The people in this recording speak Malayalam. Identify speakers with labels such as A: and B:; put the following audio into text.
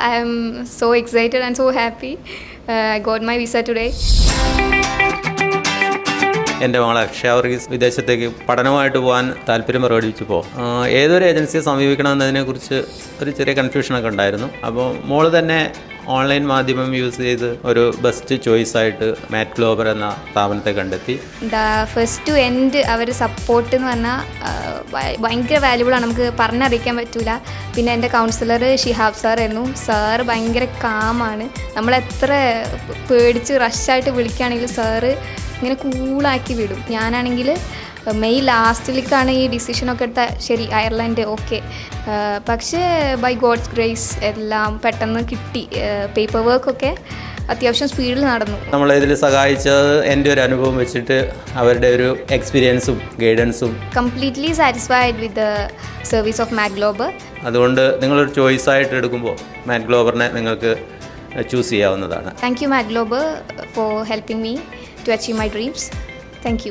A: I am so excited and so happy. I got my visa today.
B: എൻ്റെ മകൾ അക്ഷയ വർഗീസ് വിദേശത്തേക്ക് പഠനമായിട്ട് പോകാൻ താല്പര്യം പ്രകടിപ്പിച്ചപ്പോൾ ഏതൊരു ഏജൻസിയെ സമീപിക്കണമെന്നതിനെക്കുറിച്ച് ഒരു ചെറിയ കൺഫ്യൂഷനൊക്കെ ഉണ്ടായിരുന്നു. അപ്പോൾ മോൾ തന്നെ ഓൺലൈൻ മാധ്യമം യൂസ് ചെയ്ത് ഒരു ബെസ്റ്റ് ചോയ്സ് ആയിട്ട് മാറ്റ് ഗ്ലോബർ എന്ന സ്ഥാപനത്തെ കണ്ടെത്തി.
A: ഫസ്റ്റ് ടു എൻഡ് അവർ സപ്പോർട്ട് എന്ന് പറഞ്ഞാൽ ഭയങ്കര വാല്യുബിളാണ്, നമുക്ക് പറഞ്ഞറിയിക്കാൻ പറ്റില്ല. പിന്നെ എൻ്റെ കൗൺസിലർ ഷിഹാബ് സാറായിരുന്നു. സാറ് ഭയങ്കര കാമാണ്. നമ്മളെത്ര പേടിച്ച് റഷായിട്ട് വിളിക്കുകയാണെങ്കിൽ സാറ് ഇങ്ങനെ കൂളാക്കി വിടും. ഞാനാണെങ്കിൽ മെയ് ലാസ്റ്റിലേക്കാണ് ഈ ഡിസിഷനൊക്കെ എടുത്ത. ശരി, അയർലൻഡ് ഓക്കെ, പക്ഷേ ബൈ ഗോഡ്സ് ഗ്രേസ് എല്ലാം പെട്ടെന്ന് കിട്ടി. പേപ്പർ വർക്കൊക്കെ അത്യാവശ്യം സ്പീഡിൽ നടന്നു.
B: നമ്മളിതിൽ സഹായിച്ചത് എൻ്റെ ഒരു അനുഭവം വെച്ചിട്ട് അവരുടെ ഒരു എക്സ്പീരിയൻസും ഗൈഡൻസും.
A: Completely satisfied with the service of Mat Glober.
B: അതുകൊണ്ട് നിങ്ങളൊരു ചോയ്സ് ആയിട്ട് എടുക്കുമ്പോൾ മാറ്റ് ഗ്ലോബറിനെ നിങ്ങൾക്ക് ചൂസ് ചെയ്യാവുന്നതാണ്.
A: Thank you Mat Glober for helping me to achieve my dreams. Thank you.